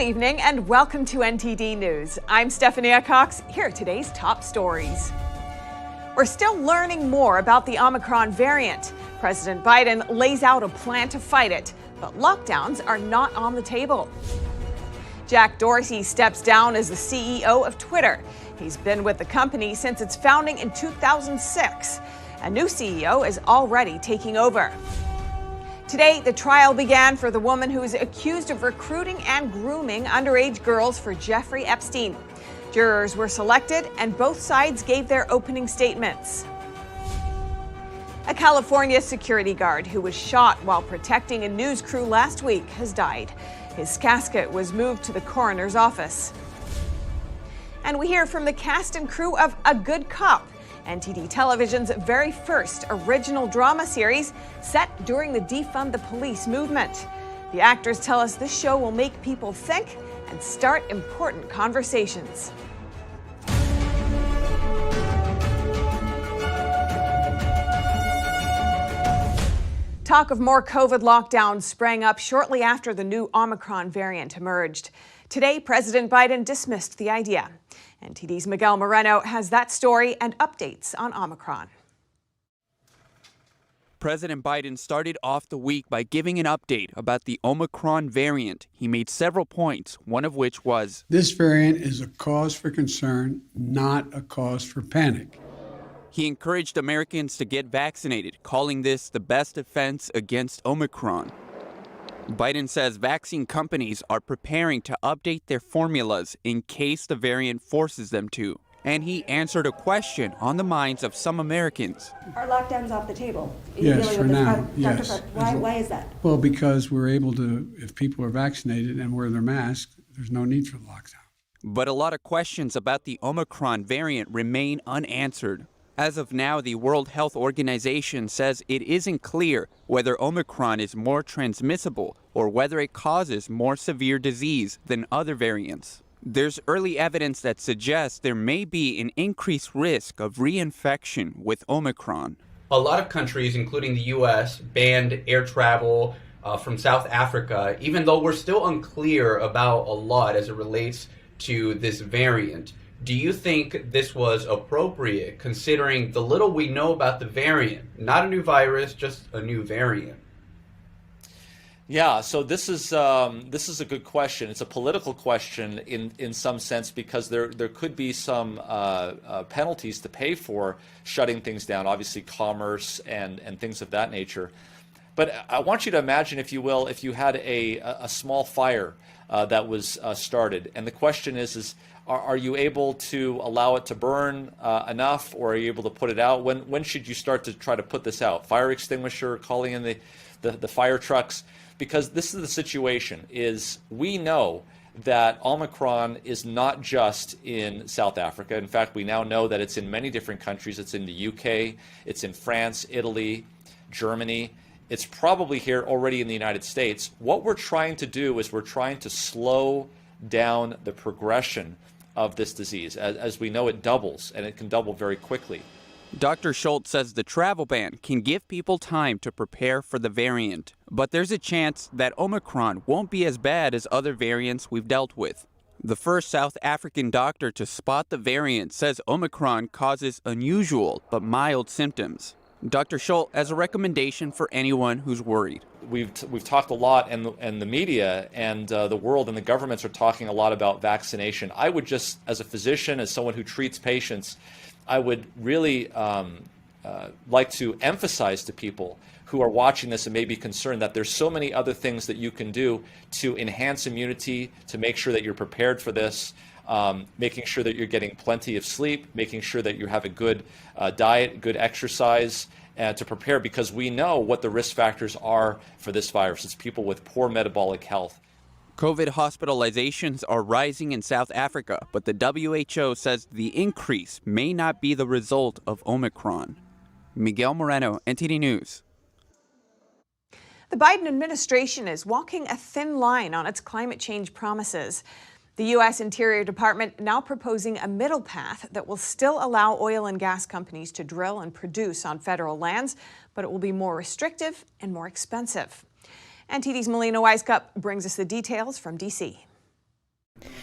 evening and welcome to NTD News. I'm Stephanie Cox. Here are today's top stories. We're still learning more about the Omicron variant. President Biden lays out a plan to fight it, but lockdowns are not on the table. Jack Dorsey steps down as the CEO of Twitter. He's been with the company since its founding in 2006. A new CEO is already taking over. Today, the trial began for the woman who is accused of recruiting and grooming underage girls for Jeffrey Epstein. Jurors were selected and both sides gave their opening statements. A California security guard who was shot while protecting a news crew last week has died. His casket was moved to the coroner's office. And we hear from the cast and crew of A Good Cop, NTD Television's very first original drama series set during the Defund the Police movement. The actors tell us this show will make people think and start important conversations. Talk of more COVID lockdowns sprang up shortly after the new Omicron variant emerged. Today, President Biden dismissed the idea. NTD's Miguel Moreno has that story and updates on Omicron. President Biden started off the week by giving an update about the Omicron variant. He made several points, one of which was, this variant is a cause for concern, not a cause for panic. He encouraged Americans to get vaccinated, calling this the best defense against Omicron. Biden says vaccine companies are preparing to update their formulas in case the variant forces them to. And he answered a question on the minds of some Americans. Are lockdowns off the table? Yes, for now, yes. Why is that? Well, because we're able to, if people are vaccinated and wear their masks, there's no need for the lockdown. But a lot of questions about the Omicron variant remain unanswered. As of now, the World Health Organization says it isn't clear whether Omicron is more transmissible or whether it causes more severe disease than other variants. There's early evidence that suggests there may be an increased risk of reinfection with Omicron. A lot of countries, including the U.S., banned air travel from South Africa, even though we're still unclear about a lot as it relates to this variant. Do you think this was appropriate, considering the little we know about the variant? Not a new virus, just a new variant. Yeah, so this is a good question. It's a political question in some sense, because there could be some penalties to pay for shutting things down, obviously commerce and things of that nature. But I want you to imagine, if you will, if you had a small fire that was started, and the question is are you able to allow it to burn enough, or are you able to put it out? When should you start to try to put this out? Fire extinguisher, calling in the fire trucks? Because this is the situation, is we know that Omicron is not just in South Africa. In fact, we now know that it's in many different countries. It's in the UK, it's in France, Italy, Germany. It's probably here already in the United States. What we're trying to do is we're trying to slow down the progression of this disease. As we know, it doubles, and it can double very quickly. Dr. Schultz says the travel ban can give people time to prepare for the variant, but there's a chance that Omicron won't be as bad as other variants we've dealt with. The first South African doctor to spot the variant says Omicron causes unusual but mild symptoms. Dr. Schultz has a recommendation for anyone who's worried. We've talked a lot, and the media and the world and the governments are talking a lot about vaccination. I would just, as a physician, as someone who treats patients, I would really like to emphasize to people who are watching this and may be concerned that there's so many other things that you can do to enhance immunity, to make sure that you're prepared for this, making sure that you're getting plenty of sleep, making sure that you have a good diet, good exercise, to prepare, because we know what the risk factors are for this virus. It's people with poor metabolic health. COVID hospitalizations are rising in South Africa, but the WHO says the increase may not be the result of Omicron. Miguel Moreno, NTD News. The Biden administration is walking a thin line on its climate change promises. The U.S. Interior Department now proposing a middle path that will still allow oil and gas companies to drill and produce on federal lands, but it will be more restrictive and more expensive. NTD's Melina Wisecup brings us the details from D.C.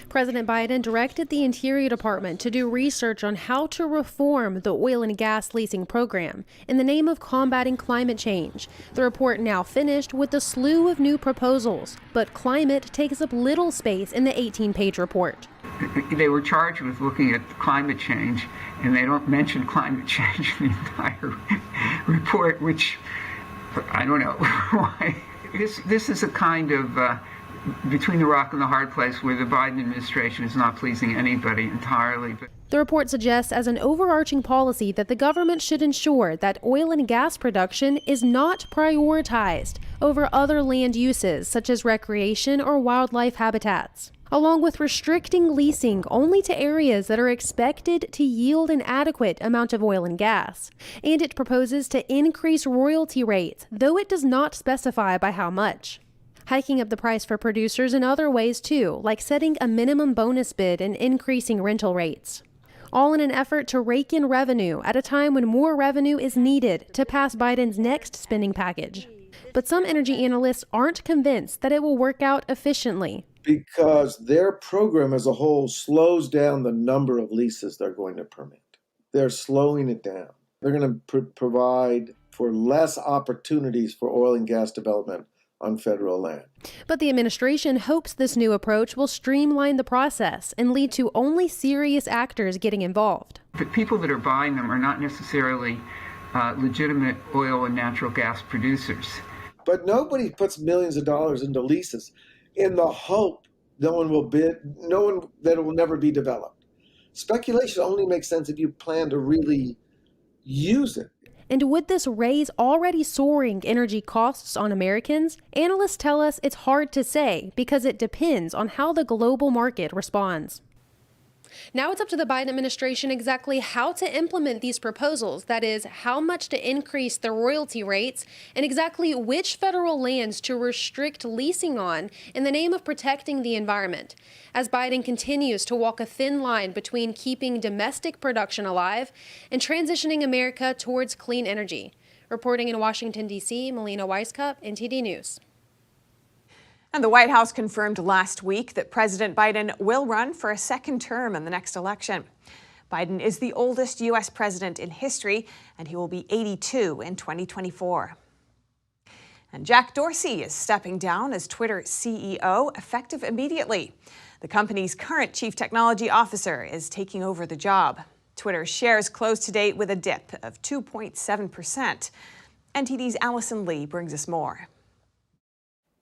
President Biden directed the Interior Department to do research on how to reform the oil and gas leasing program in the name of combating climate change. The report now finished with a slew of new proposals, but climate takes up little space in the 18-page report. They were charged with looking at climate change, and they don't mention climate change in the entire report, which I don't know why. This is a kind of between the rock and the hard place where the Biden administration is not pleasing anybody entirely. The report suggests as an overarching policy that the government should ensure that oil and gas production is not prioritized over other land uses such as recreation or wildlife habitats, along with restricting leasing only to areas that are expected to yield an adequate amount of oil and gas. And it proposes to increase royalty rates, though it does not specify by how much. Hiking up the price for producers in other ways too, like setting a minimum bonus bid and increasing rental rates. All in an effort to rake in revenue at a time when more revenue is needed to pass Biden's next spending package. But some energy analysts aren't convinced that it will work out efficiently. Because their program as a whole slows down the number of leases they're going to permit. They're slowing it down. They're going to provide for less opportunities for oil and gas development on federal land. But the administration hopes this new approach will streamline the process and lead to only serious actors getting involved. The people that are buying them are not necessarily legitimate oil and natural gas producers. But nobody puts millions of dollars into leases in the hope no one will bid, that it will never be developed. Speculation only makes sense if you plan to really use it. And would this raise already soaring energy costs on Americans? Analysts tell us it's hard to say because it depends on how the global market responds. Now it's up to the Biden administration exactly how to implement these proposals, that is, how much to increase the royalty rates and exactly which federal lands to restrict leasing on in the name of protecting the environment, as Biden continues to walk a thin line between keeping domestic production alive and transitioning America towards clean energy. Reporting in Washington, D.C., Melina Weisskopf, NTD News. And the White House confirmed last week that President Biden will run for a second term in the next election. Biden is the oldest U.S. president in history, and he will be 82 in 2024. And Jack Dorsey is stepping down as Twitter CEO, effective immediately. The company's current chief technology officer is taking over the job. Twitter's shares closed today with a dip of 2.7%. NTD's Allison Lee brings us more.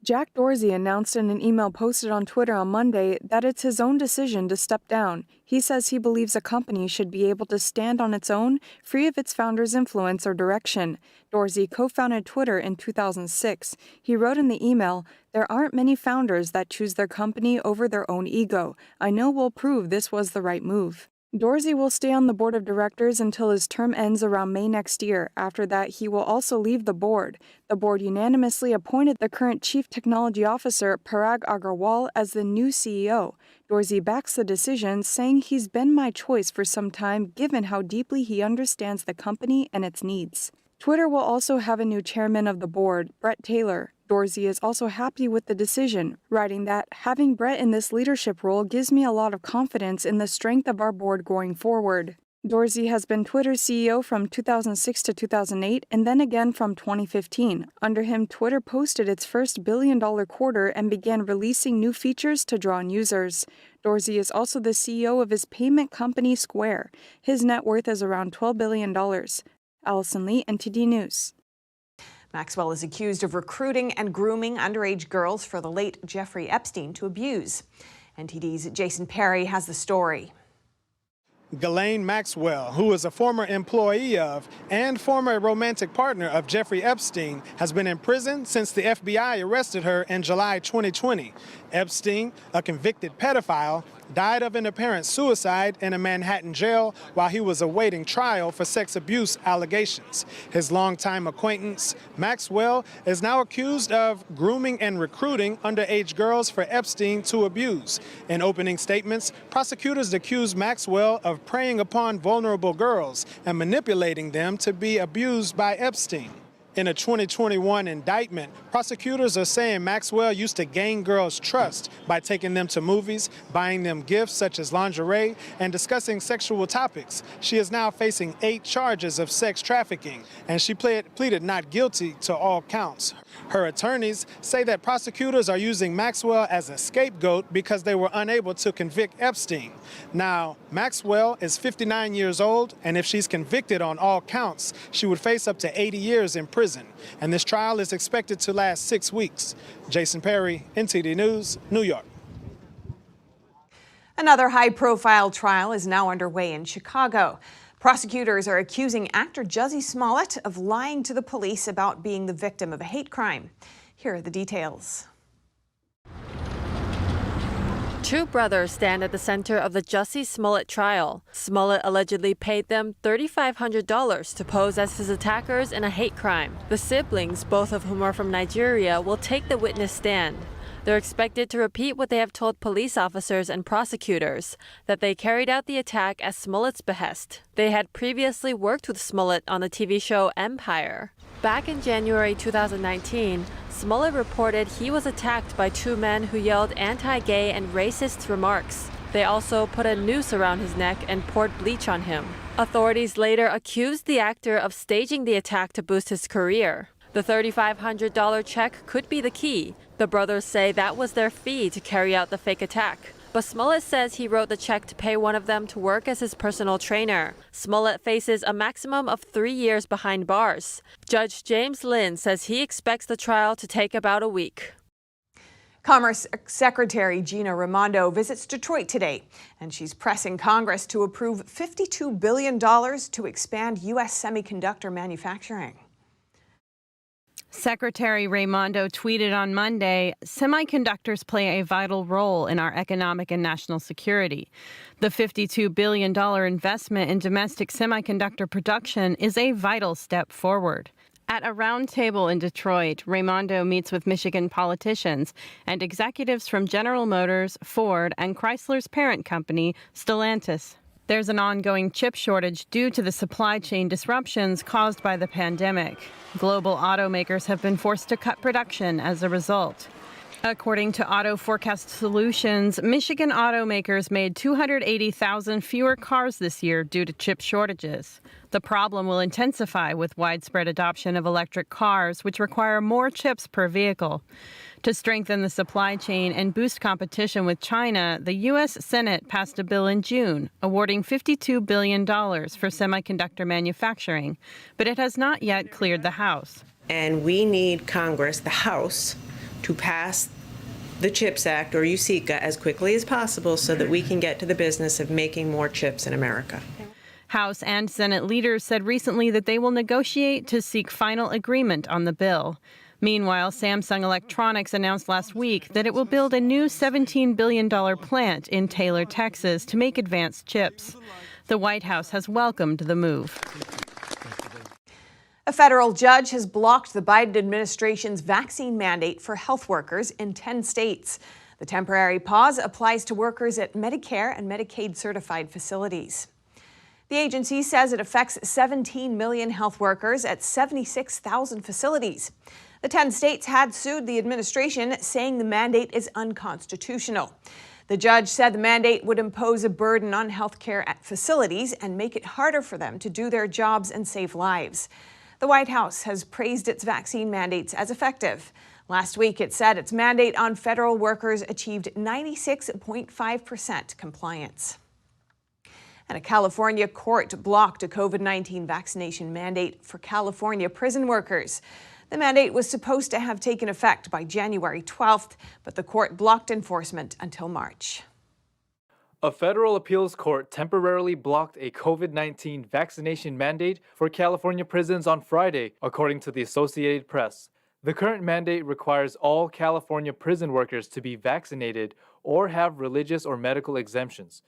Jack Dorsey announced in an email posted on Twitter on Monday that it's his own decision to step down. He says he believes a company should be able to stand on its own, free of its founder's influence or direction. Dorsey co-founded Twitter in 2006. He wrote in the email, "There aren't many founders that choose their company over their own ego. I know we'll prove this was the right move." Dorsey will stay on the board of directors until his term ends around May next year. After that, he will also leave the board. The board unanimously appointed the current chief technology officer, Parag Agrawal, as the new CEO. Dorsey backs the decision, saying he's been my choice for some time given how deeply he understands the company and its needs. Twitter will also have a new chairman of the board, Brett Taylor. Dorsey is also happy with the decision, writing that, "Having Brett in this leadership role gives me a lot of confidence in the strength of our board going forward." Dorsey has been Twitter's CEO from 2006 to 2008 and then again from 2015. Under him, Twitter posted its first billion-dollar quarter and began releasing new features to draw in users. Dorsey is also the CEO of his payment company Square. His net worth is around $12 billion. Allison Lee, NTD News. Maxwell is accused of recruiting and grooming underage girls for the late Jeffrey Epstein to abuse. NTD's Jason Perry has the story. Ghislaine Maxwell, who is a former employee of and former romantic partner of Jeffrey Epstein, has been in prison since the FBI arrested her in July 2020. Epstein, a convicted pedophile, died of an apparent suicide in a Manhattan jail while he was awaiting trial for sex abuse allegations. His longtime acquaintance, Maxwell, is now accused of grooming and recruiting underage girls for Epstein to abuse. In opening statements, prosecutors accused Maxwell of preying upon vulnerable girls and manipulating them to be abused by Epstein. In a 2021 indictment, prosecutors are saying Maxwell used to gain girls' trust by taking them to movies, buying them gifts such as lingerie, and discussing sexual topics. She is now facing 8 charges of sex trafficking, and she pleaded not guilty to all counts. Her attorneys say that prosecutors are using Maxwell as a scapegoat because they were unable to convict Epstein. Now, Maxwell is 59 years old, and if she's convicted on all counts, she would face up to 80 years in prison. And this trial is expected to last 6 weeks. Jason Perry, NTD News, New York. Another high-profile trial is now underway in Chicago. Prosecutors are accusing actor Jussie Smollett of lying to the police about being the victim of a hate crime. Here are the details. Two brothers stand at the center of the Jussie Smollett trial. Smollett allegedly paid them $3,500 to pose as his attackers in a hate crime. The siblings, both of whom are from Nigeria, will take the witness stand. They're expected to repeat what they have told police officers and prosecutors, that they carried out the attack at Smollett's behest. They had previously worked with Smollett on the TV show Empire. Back in January 2019, Smollett reported he was attacked by 2 men who yelled anti-gay and racist remarks. They also put a noose around his neck and poured bleach on him. Authorities later accused the actor of staging the attack to boost his career. The $3,500 check could be the key. The brothers say that was their fee to carry out the fake attack. But Smollett says he wrote the check to pay one of them to work as his personal trainer. Smollett faces a maximum of 3 years behind bars. Judge James Lynn says he expects the trial to take about a week. Commerce Secretary Gina Raimondo visits Detroit today, and she's pressing Congress to approve $52 billion to expand U.S. semiconductor manufacturing. Secretary Raimondo tweeted on Monday, "Semiconductors play a vital role in our economic and national security. The $52 billion investment in domestic semiconductor production is a vital step forward." At a roundtable in Detroit, Raimondo meets with Michigan politicians and executives from General Motors, Ford, and Chrysler's parent company, Stellantis. There's an ongoing chip shortage due to the supply chain disruptions caused by the pandemic. Global automakers have been forced to cut production as a result. According to Auto Forecast Solutions, Michigan automakers made 280,000 fewer cars this year due to chip shortages. The problem will intensify with widespread adoption of electric cars, which require more chips per vehicle. To strengthen the supply chain and boost competition with China, the U.S. Senate passed a bill in June awarding $52 billion for semiconductor manufacturing, but it has not yet cleared the House. And we need Congress, the House, to pass the CHIPS Act, or USICA, as quickly as possible so that we can get to the business of making more chips in America. House and Senate leaders said recently that they will negotiate to seek final agreement on the bill. Meanwhile, Samsung Electronics announced last week that it will build a new $17 billion plant in Taylor, Texas, to make advanced chips. The White House has welcomed the move. A federal judge has blocked the Biden administration's vaccine mandate for health workers in 10 states. The temporary pause applies to workers at Medicare and Medicaid certified facilities. The agency says it affects 17 million health workers at 76,000 facilities. The 10 states had sued the administration, saying the mandate is unconstitutional. The judge said the mandate would impose a burden on healthcare at facilities and make it harder for them to do their jobs and save lives. The White House has praised its vaccine mandates as effective. Last week, it said its mandate on federal workers achieved 96.5% compliance. And a California court blocked a COVID-19 vaccination mandate for California prison workers. The mandate was supposed to have taken effect by January 12th, but the court blocked enforcement until March. A federal appeals court temporarily blocked a COVID-19 vaccination mandate for California prisons on Friday, according to the Associated Press. The current mandate requires all California prison workers to be vaccinated or have religious or medical exemptions.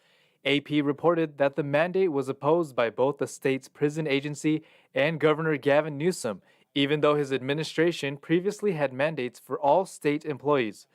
AP reported that the mandate was opposed by both the state's prison agency and Governor Gavin Newsom, even though his administration previously had mandates for all state employees.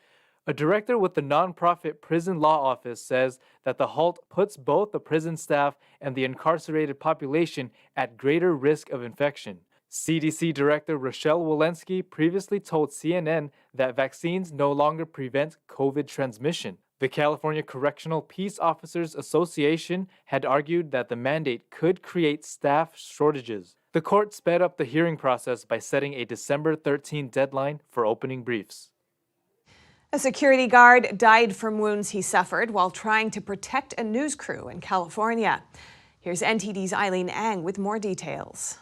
A director with the nonprofit Prison Law Office says that the halt puts both the prison staff and the incarcerated population at greater risk of infection. CDC Director Rochelle Walensky previously told CNN that vaccines no longer prevent COVID transmission. The California Correctional Peace Officers Association had argued that the mandate could create staff shortages. The court sped up the hearing process by setting a December 13 deadline for opening briefs. A security guard died from wounds he suffered while trying to protect a news crew in California. Here's NTD's Eileen Ang with more details.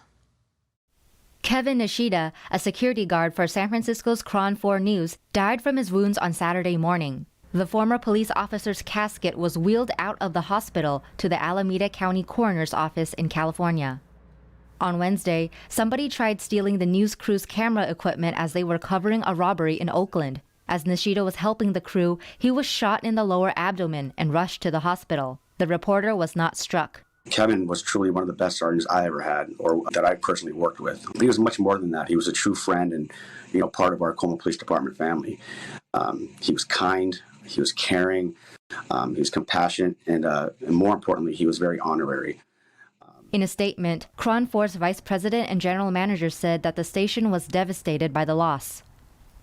Kevin Nishida, a security guard for San Francisco's KRON 4 News, died from his wounds on Saturday morning. The former police officer's casket was wheeled out of the hospital to the Alameda County Coroner's Office in California. On Wednesday, somebody tried stealing the news crew's camera equipment as they were covering a robbery in Oakland. As Nishida was helping the crew, he was shot in the lower abdomen and rushed to the hospital. The reporter was not struck. Kevin was truly one of the best sergeants I ever had, or that I personally worked with. He was much more than that. He was a true friend and, part of our Como Police Department family. He was kind, he was caring, he was compassionate, and more importantly, he was very honorary. In a statement, KRON 4's vice president and general manager said that the station was devastated by the loss.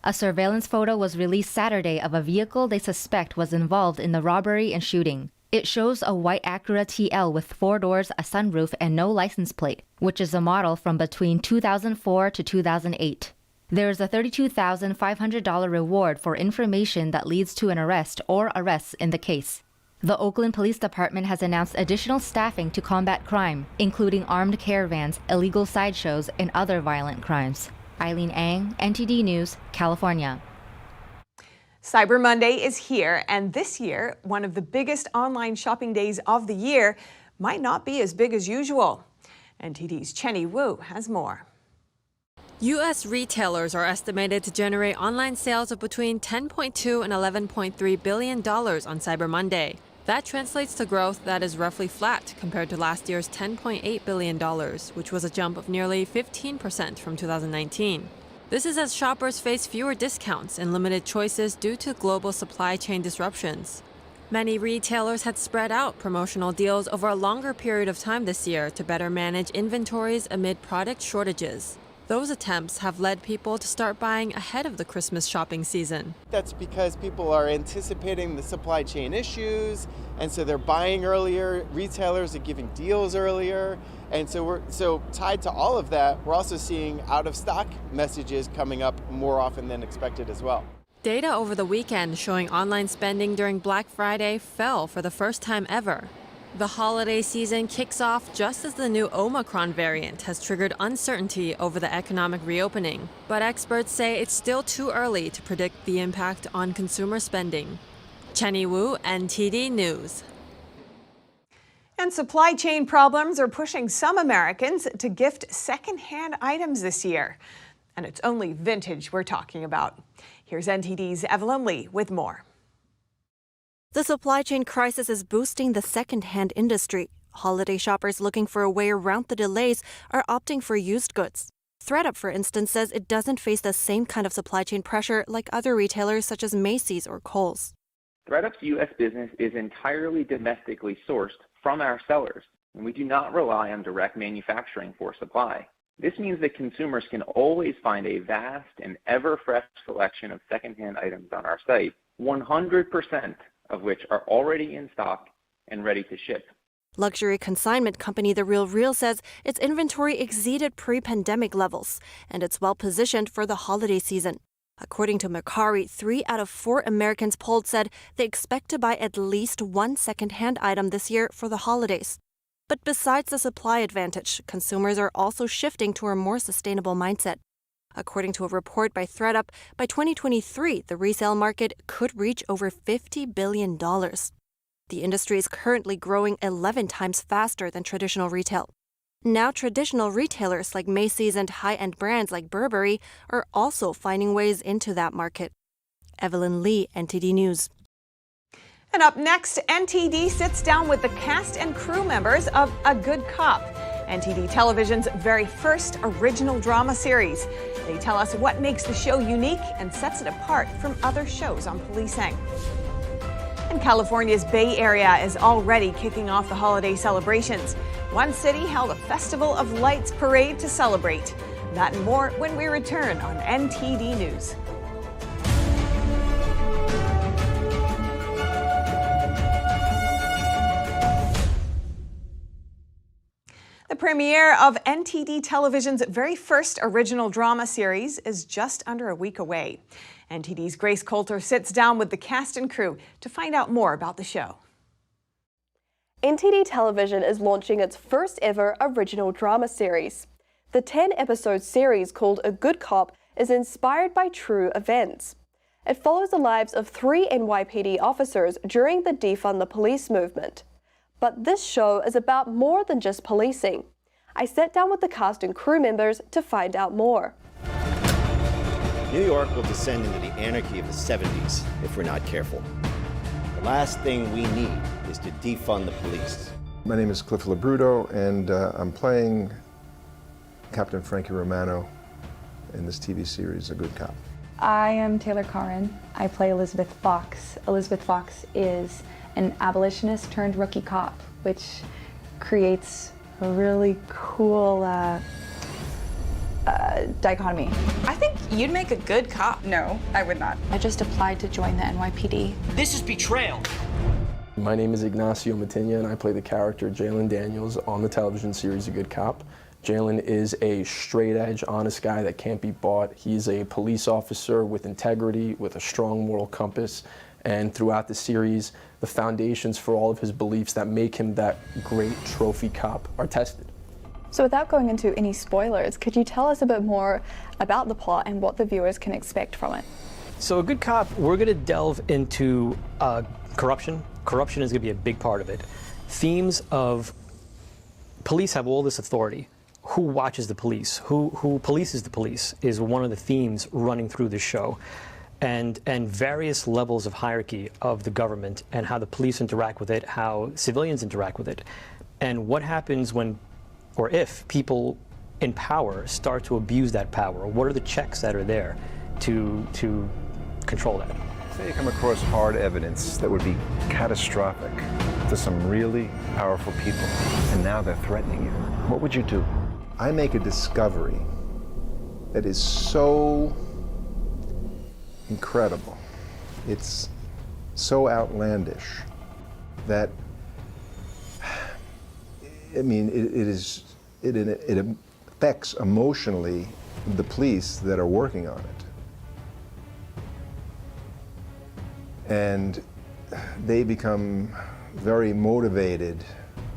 A surveillance photo was released Saturday of a vehicle they suspect was involved in the robbery and shooting. It shows a white Acura TL with 4 doors, a sunroof, and no license plate, which is a model from between 2004 to 2008. There is a $32,500 reward for information that leads to an arrest or arrests in the case. The Oakland Police Department has announced additional staffing to combat crime, including armed caravans, illegal sideshows, and other violent crimes. Eileen Ang, NTD News, California. Cyber Monday is here, and this year, one of the biggest online shopping days of the year might not be as big as usual. NTD's Chenny Wu has more. U.S. retailers are estimated to generate online sales of between $10.2 and $11.3 billion on Cyber Monday. That translates to growth that is roughly flat compared to last year's $10.8 billion, which was a jump of nearly 15% from 2019. This is as shoppers face fewer discounts and limited choices due to global supply chain disruptions. Many retailers had spread out promotional deals over a longer period of time this year to better manage inventories amid product shortages. Those attempts have led people to start buying ahead of the Christmas shopping season. That's because people are anticipating the supply chain issues, and so they're buying earlier. Retailers are giving deals earlier, and so tied to all of that, we're also seeing out of stock messages coming up more often than expected as well. Data over the weekend showing online spending during Black Friday fell for the first time ever. The holiday season kicks off just as the new Omicron variant has triggered uncertainty over the economic reopening. But experts say it's still too early to predict the impact on consumer spending. Chenny Wu, NTD News. And supply chain problems are pushing some Americans to gift secondhand items this year. And it's only vintage we're talking about. Here's NTD's Evelyn Lee with more. The supply chain crisis is boosting the second-hand industry. Holiday shoppers looking for a way around the delays are opting for used goods. ThredUp, for instance, says it doesn't face the same kind of supply chain pressure like other retailers such as Macy's or Kohl's. ThredUp's U.S. business is entirely domestically sourced from our sellers, and we do not rely on direct manufacturing for supply. This means that consumers can always find a vast and ever-fresh selection of second-hand items on our site, 100% of which are already in stock and ready to ship. Luxury consignment company The RealReal says its inventory exceeded pre-pandemic levels, and it's well positioned for the holiday season. According to Mercari, 3 out of 4 Americans polled said they expect to buy at least one second-hand item this year for the holidays. But besides the supply advantage, consumers are also shifting to a more sustainable mindset. According to a report by ThredUp, by 2023, the resale market could reach over $50 billion. The industry is currently growing 11 times faster than traditional retail. Now, traditional retailers like Macy's and high-end brands like Burberry are also finding ways into that market. Evelyn Lee, NTD News. And up next, NTD sits down with the cast and crew members of A Good Cop, NTD Television's very first original drama series. They tell us what makes the show unique and sets it apart from other shows on policing. And California's Bay Area is already kicking off the holiday celebrations. One city held a Festival of Lights parade to celebrate. That and more when we return on NTD News. The premiere of NTD Television's very first original drama series is just under a week away. NTD's Grace Coulter sits down with the cast and crew to find out more about the show. NTD Television is launching its first ever original drama series. The 10-episode series called A Good Cop is inspired by true events. It follows the lives of 3 NYPD officers during the Defund the Police movement. But this show is about more than just policing. I sat down with the cast and crew members to find out more. New York will descend into the anarchy of the 70s if we're not careful. The last thing we need is to defund the police. My name is Calif and I'm playing Captain Frankie Romano in this TV series, A Good Cop. I am Taylor Curran. I play Elizabeth Fox. Elizabeth Fox is an abolitionist turned rookie cop, which creates a really cool dichotomy. I think you'd make a good cop. No, I would not. I just applied to join the NYPD. This is betrayal. My name is Ignacio Matinya, and I play the character Jalen Daniels on the television series A Good Cop. Jalen is a straight-edge, honest guy that can't be bought. He's a police officer with integrity, with a strong moral compass, and throughout the series, the foundations for all of his beliefs that make him that great trophy cop are tested. So without going into any spoilers, could you tell us a bit more about the plot and what the viewers can expect from it? So A Good Cop, we're going to delve into corruption. Corruption is going to be a big part of it. Themes of police have all this authority. Who watches the police? Who polices the police is one of the themes running through the show. And various levels of hierarchy of the government and how the police interact with it, how civilians interact with it, and what happens when, or if, people in power start to abuse that power. What are the checks that are there to control that? Say you come across hard evidence that would be catastrophic to some really powerful people, and now they're threatening you. What would you do? I make a discovery that is so incredible. It's so outlandish that, I mean, it affects emotionally the police that are working on it. And they become very motivated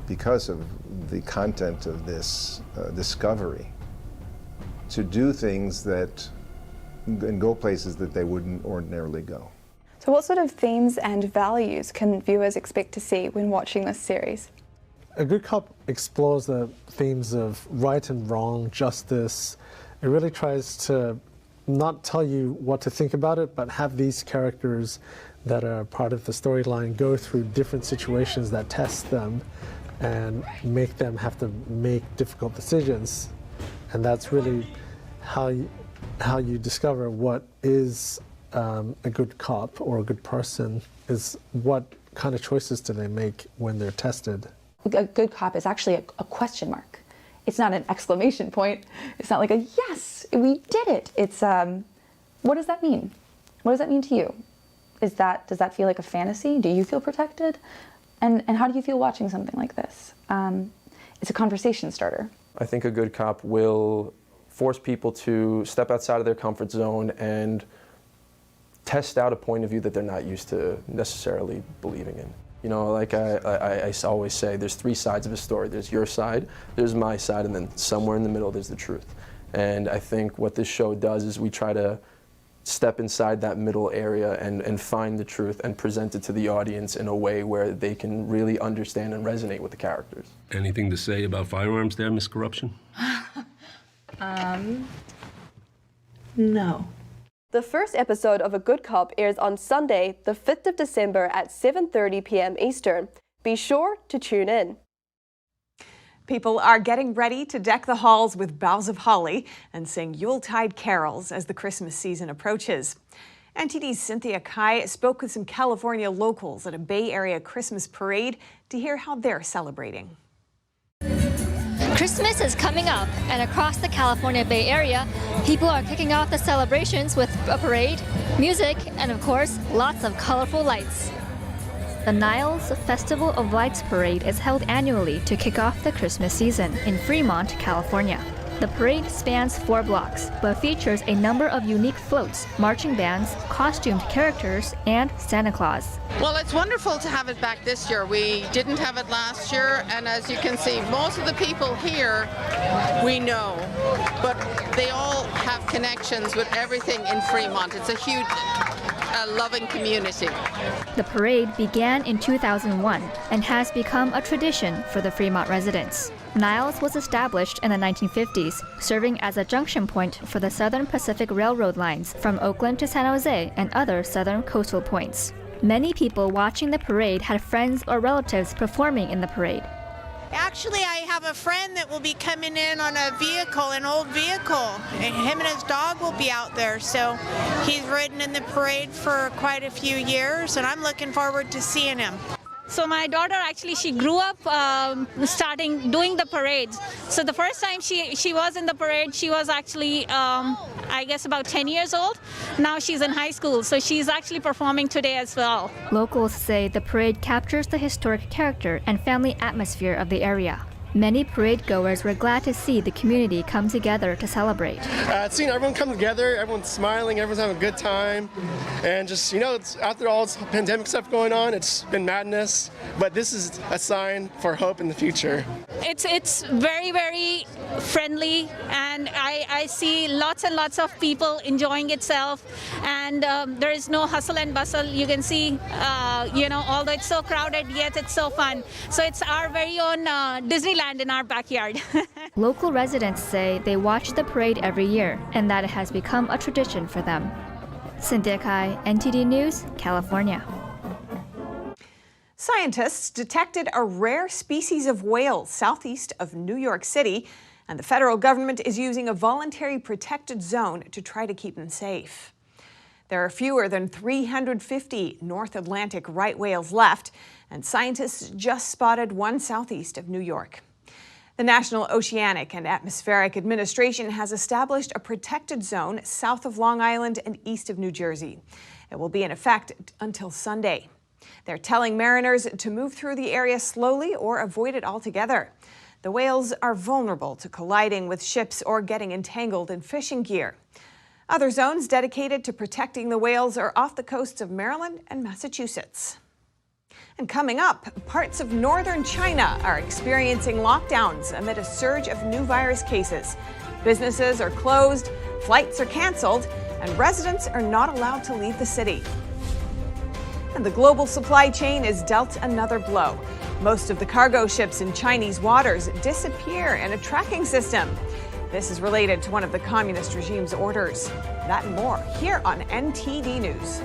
because of the content of this discovery to do things that and go places that they wouldn't ordinarily go. So what sort of themes and values can viewers expect to see when watching this series? A Good Cop explores the themes of right and wrong, justice. It really tries to not tell you what to think about it, but have these characters that are part of the storyline go through different situations that test them and make them have to make difficult decisions. And that's really how you discover what is a good cop or a good person, is what kind of choices do they make when they're tested. A good cop is actually a question mark. It's not an exclamation point. It's not like a yes, we did it. It's what does that mean? What does that mean to you? Does that feel like a fantasy? Do you feel protected? And how do you feel watching something like this? It's a conversation starter. I think A Good Cop will force people to step outside of their comfort zone and test out a point of view that they're not used to necessarily believing in. You know, like I always say, there's 3 sides of a story. There's your side, there's my side, and then somewhere in the middle there's the truth. And I think what this show does is we try to step inside that middle area and find the truth and present it to the audience in a way where they can really understand and resonate with the characters. Anything to say about firearms there, Miss Corruption? No. The first episode of A Good Cop airs on Sunday, the 5th of December at 7:30 p.m. Eastern. Be sure to tune in. People are getting ready to deck the halls with boughs of holly and sing Yuletide carols as the Christmas season approaches. NTD's Cynthia Kai spoke with some California locals at a Bay Area Christmas parade to hear how they're celebrating. Christmas is coming up, and across the California Bay Area, people are kicking off the celebrations with a parade, music, and of course, lots of colorful lights. The Niles Festival of Lights Parade is held annually to kick off the Christmas season in Fremont, California. The parade spans 4 blocks, but features a number of unique floats, marching bands, costumed characters, and Santa Claus. Well, it's wonderful to have it back this year. We didn't have it last year, and as you can see, most of the people here we know, but they all have connections with everything in Fremont. It's a huge, loving community. The parade began in 2001 and has become a tradition for the Fremont residents. Niles was established in the 1950s, serving as a junction point for the Southern Pacific Railroad lines from Oakland to San Jose and other southern coastal points. Many people watching the parade had friends or relatives performing in the parade. Actually, I have a friend that will be coming in on a vehicle, an old vehicle. And him and his dog will be out there, so he's ridden in the parade for quite a few years, and I'm looking forward to seeing him. So my daughter actually, she grew up starting doing the parades. So the first time she was in the parade, she was actually, I guess, about 10 years old. Now she's in high school, so she's actually performing today as well. Locals say the parade captures the historic character and family atmosphere of the area. Many parade goers were glad to see the community come together to celebrate. Seeing everyone come together, everyone's smiling, everyone's having a good time. And just, it's, after all this pandemic stuff going on, it's been madness. But this is a sign for hope in the future. It's very, very friendly, and I see lots and lots of people enjoying itself. And there is no hustle and bustle. You can see, although it's so crowded, yet it's so fun. So it's our very own Disneyland in our backyard. Local residents say they watch the parade every year and that it has become a tradition for them. Cynthia Kai, NTD News, California. Scientists detected a rare species of whale southeast of New York City, and the federal government is using a voluntary protected zone to try to keep them safe. There are fewer than 350 North Atlantic right whales left, and scientists just spotted one southeast of New York. The National Oceanic and Atmospheric Administration has established a protected zone south of Long Island and east of New Jersey. It will be in effect until Sunday. They're telling mariners to move through the area slowly or avoid it altogether. The whales are vulnerable to colliding with ships or getting entangled in fishing gear. Other zones dedicated to protecting the whales are off the coasts of Maryland and Massachusetts. And coming up, parts of northern China are experiencing lockdowns amid a surge of new virus cases. Businesses are closed, flights are canceled, and residents are not allowed to leave the city. And the global supply chain is dealt another blow. Most of the cargo ships in Chinese waters disappear in a tracking system. This is related to one of the communist regime's orders. That and more here on NTD News.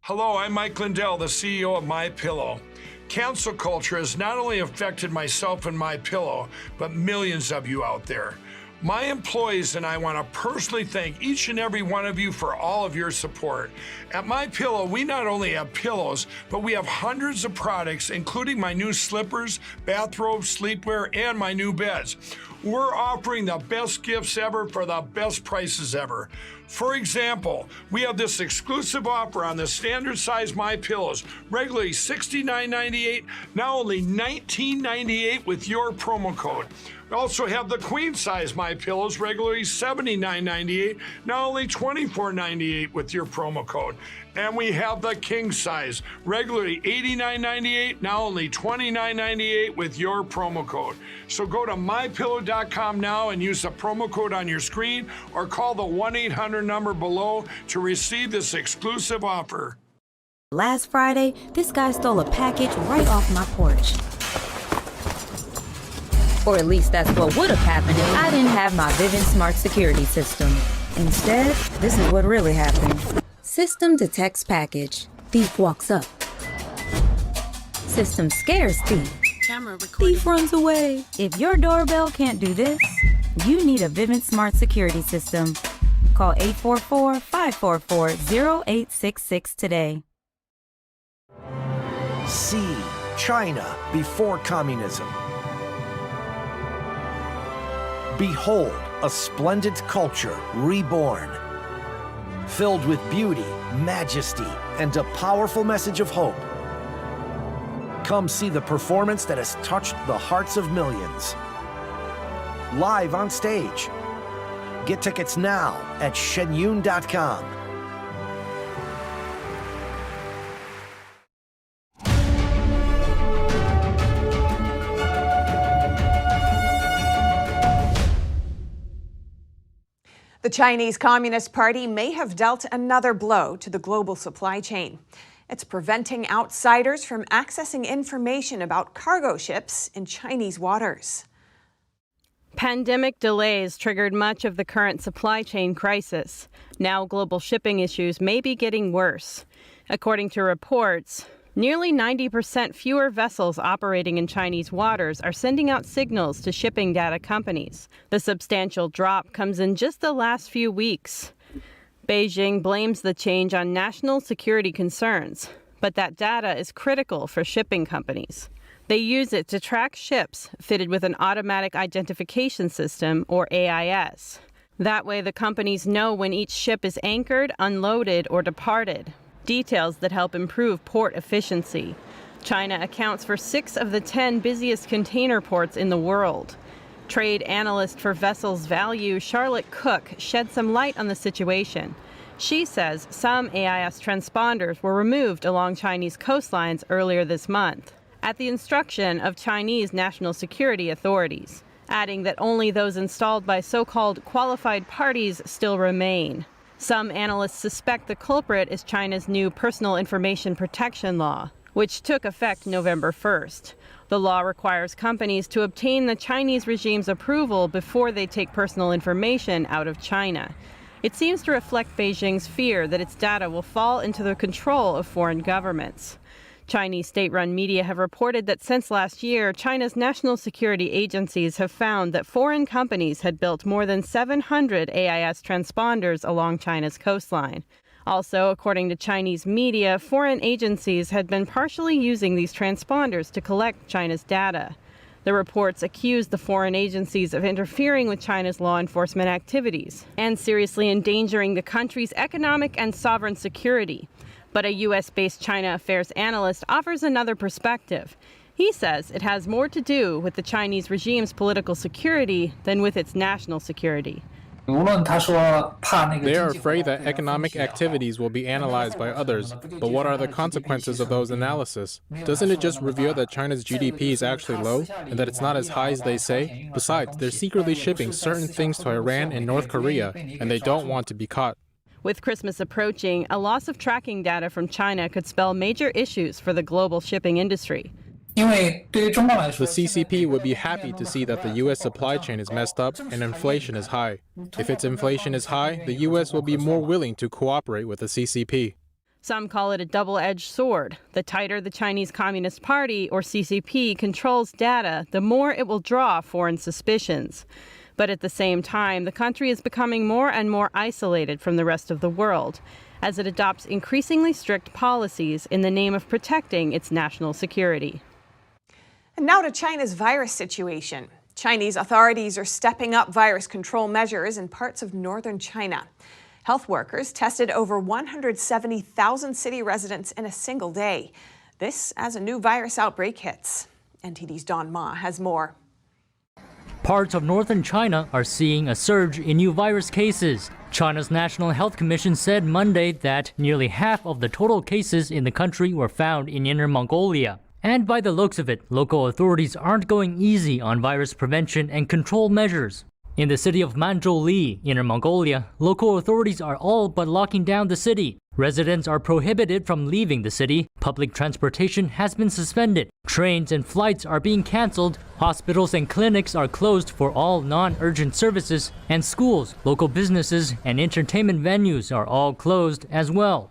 Hello, I'm Mike Lindell, the CEO of MyPillow. Cancel culture has not only affected myself and MyPillow, but millions of you out there. My employees and I want to personally thank each and every one of you for all of your support. At MyPillow, we not only have pillows, but we have hundreds of products, including my new slippers, bathrobes, sleepwear, and my new beds. We're offering the best gifts ever for the best prices ever. For example, we have this exclusive offer on the standard size MyPillows, regularly $69.98, now only $19.98 with your promo code. We also have the queen size MyPillows, regularly $79.98, now only $24.98 with your promo code. And we have the king size, regularly $89.98, now only $29.98 with your promo code. So go to mypillow.com now and use the promo code on your screen or call the 1-800 number below to receive this exclusive offer. Last Friday, this guy stole a package right off my porch. Or at least that's what would have happened if I didn't have my Vivint Smart Security System. Instead, this is what really happened. System detects package. Thief walks up. System scares thief. Thief runs away. If your doorbell can't do this, you need a Vivint Smart Security System. Call 844-544-0866 today. See China before communism. Behold a splendid culture reborn, filled with beauty, majesty, and a powerful message of hope. Come see the performance that has touched the hearts of millions. Live on stage. Get tickets now at shenyun.com. The Chinese Communist Party may have dealt another blow to the global supply chain. It's preventing outsiders from accessing information about cargo ships in Chinese waters. Pandemic delays triggered much of the current supply chain crisis. Now global shipping issues may be getting worse. According to reports, nearly 90% fewer vessels operating in Chinese waters are sending out signals to shipping data companies. The substantial drop comes in just the last few weeks. Beijing blames the change on national security concerns, but that data is critical for shipping companies. They use it to track ships fitted with an automatic identification system, or AIS. That way, the companies know when each ship is anchored, unloaded, or departed. Details that help improve port efficiency. China accounts for 6 of the 10 busiest container ports in the world. Trade analyst for Vessels Value, Charlotte Cook, shed some light on the situation. She says some AIS transponders were removed along Chinese coastlines earlier this month, at the instruction of Chinese national security authorities, adding that only those installed by so-called qualified parties still remain. Some analysts suspect the culprit is China's new Personal Information Protection Law, which took effect November 1st. The law requires companies to obtain the Chinese regime's approval before they take personal information out of China. It seems to reflect Beijing's fear that its data will fall into the control of foreign governments. Chinese state-run media have reported that since last year, China's national security agencies have found that foreign companies had built more than 700 AIS transponders along China's coastline. Also, according to Chinese media, foreign agencies had been partially using these transponders to collect China's data. The reports accused the foreign agencies of interfering with China's law enforcement activities and seriously endangering the country's economic and sovereign security. But a U.S.-based China affairs analyst offers another perspective. He says it has more to do with the Chinese regime's political security than with its national security. They are afraid that economic activities will be analyzed by others, but what are the consequences of those analyses? Doesn't it just reveal that China's GDP is actually low and that it's not as high as they say? Besides, they're secretly shipping certain things to Iran and North Korea, and they don't want to be caught. With Christmas approaching, a loss of tracking data from China could spell major issues for the global shipping industry. The CCP would be happy to see that the U.S. supply chain is messed up and inflation is high. If its inflation is high, the U.S. will be more willing to cooperate with the CCP. Some call it a double-edged sword. The tighter the Chinese Communist Party, or CCP, controls data, the more it will draw foreign suspicions. But at the same time, the country is becoming more and more isolated from the rest of the world as it adopts increasingly strict policies in the name of protecting its national security. And now to China's virus situation. Chinese authorities are stepping up virus control measures in parts of northern China. Health workers tested over 170,000 city residents in a single day. This as a new virus outbreak hits. NTD's Don Ma has more. Parts of northern China are seeing a surge in new virus cases. China's National Health Commission said Monday that nearly half of the total cases in the country were found in Inner Mongolia. And by the looks of it, local authorities aren't going easy on virus prevention and control measures. In the city of Manzhouli, Inner Mongolia, local authorities are all but locking down the city. Residents are prohibited from leaving the city. Public transportation has been suspended. Trains and flights are being canceled. Hospitals and clinics are closed for all non-urgent services. And schools, local businesses, and entertainment venues are all closed as well.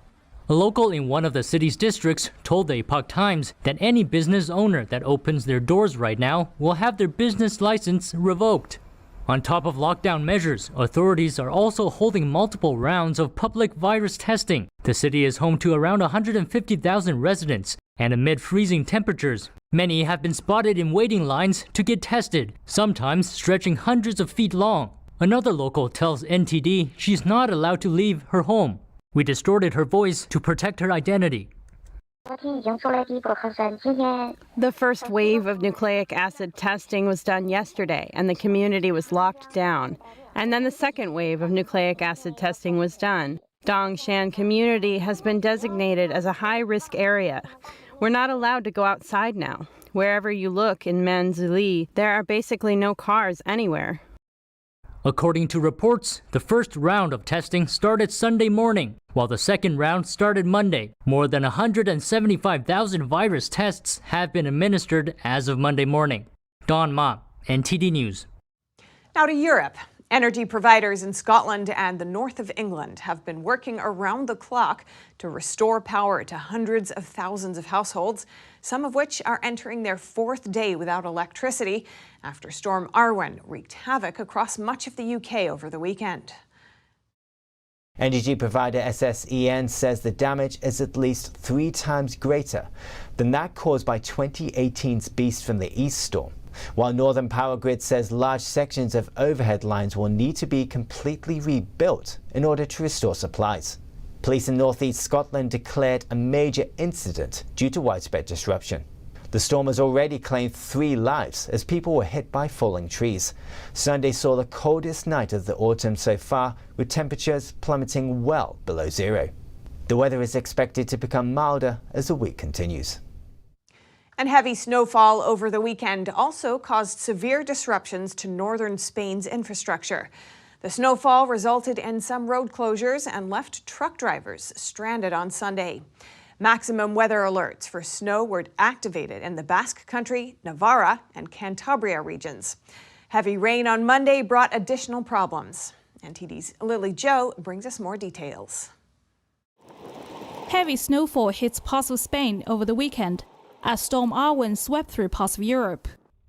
A local in one of the city's districts told the Epoch Times that any business owner that opens their doors right now will have their business license revoked. On top of lockdown measures, authorities are also holding multiple rounds of public virus testing. The city is home to around 150,000 residents, and amid freezing temperatures, many have been spotted in waiting lines to get tested, sometimes stretching hundreds of feet long. Another local tells NTD she's not allowed to leave her home. We distorted her voice to protect her identity. The first wave of nucleic acid testing was done yesterday, and the community was locked down. And then the second wave of nucleic acid testing was done. Dongshan community has been designated as a high-risk area. We're not allowed to go outside now. Wherever you look in Manzili, there are basically no cars anywhere. According to reports, the first round of testing started Sunday morning, while the second round started Monday. More than 175,000 virus tests have been administered as of Monday morning. Don Ma, NTD News. Now to Europe. Energy providers in Scotland and the north of England have been working around the clock to restore power to hundreds of thousands of households, some of which are entering their fourth day without electricity after Storm Arwen wreaked havoc across much of the UK over the weekend. Energy provider SSEN says the damage is at least 3 times greater than that caused by 2018's Beast from the East storm. While Northern Power Grid says large sections of overhead lines will need to be completely rebuilt in order to restore supplies. Police in northeast Scotland declared a major incident due to widespread disruption. The storm has already claimed 3 lives as people were hit by falling trees. Sunday saw the coldest night of the autumn so far, with temperatures plummeting well below zero. The weather is expected to become milder as the week continues. And heavy snowfall over the weekend also caused severe disruptions to northern Spain's infrastructure. The snowfall resulted in some road closures and left truck drivers stranded on Sunday. Maximum weather alerts for snow were activated in the Basque Country, Navarra, and Cantabria regions. Heavy rain on Monday brought additional problems. NTD's Lily Joe brings us more details. Heavy snowfall hits parts of Spain over the weekend as Storm Arwen swept through parts of Europe.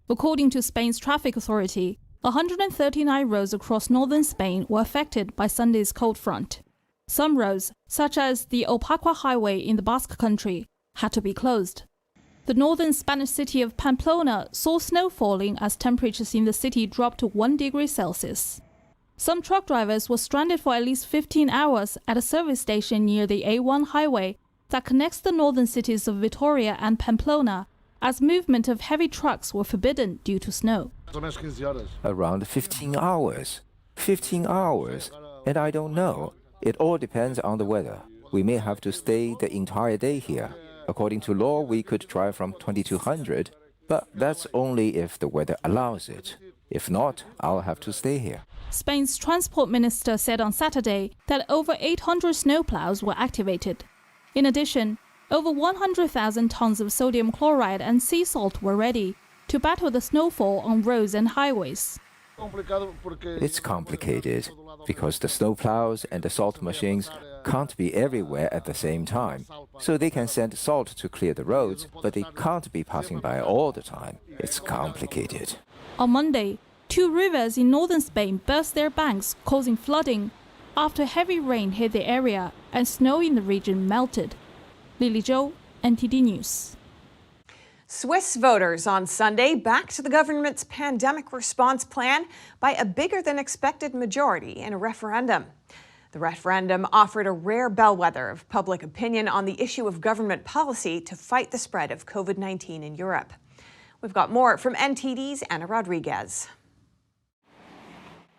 According to Spain's traffic authority, 139 roads across northern Spain were affected by Sunday's cold front. Some roads, such as the Opaqua Highway in the Basque Country, had to be closed. The northern Spanish city of Pamplona saw snow falling as temperatures in the city dropped to 1 degree Celsius. Some truck drivers were stranded for at least 15 hours at a service station near the A1 highway that connects the northern cities of Vitoria and Pamplona, as movement of heavy trucks were forbidden due to snow. Around 15 hours. 15 hours. And I don't know. It all depends on the weather. We may have to stay the entire day here. According to law, we could drive from 2200, but that's only if the weather allows it. If not, I'll have to stay here. Spain's transport minister said on Saturday that over 800 snowplows were activated. In addition, over 100,000 tons of sodium chloride and sea salt were ready to battle the snowfall on roads and highways. It's complicated because the snowplows and the salt machines can't be everywhere at the same time. So they can send salt to clear the roads, but they can't be passing by all the time. It's complicated. On Monday, 2 rivers in northern Spain burst their banks, causing flooding after heavy rain hit the area and snow in the region melted. Lily Zhou, NTD News. Swiss voters on Sunday backed the government's pandemic response plan by a bigger than expected majority in a referendum. The referendum offered a rare bellwether of public opinion on the issue of government policy to fight the spread of COVID-19 in Europe. We've got more from NTD's Anna Rodriguez.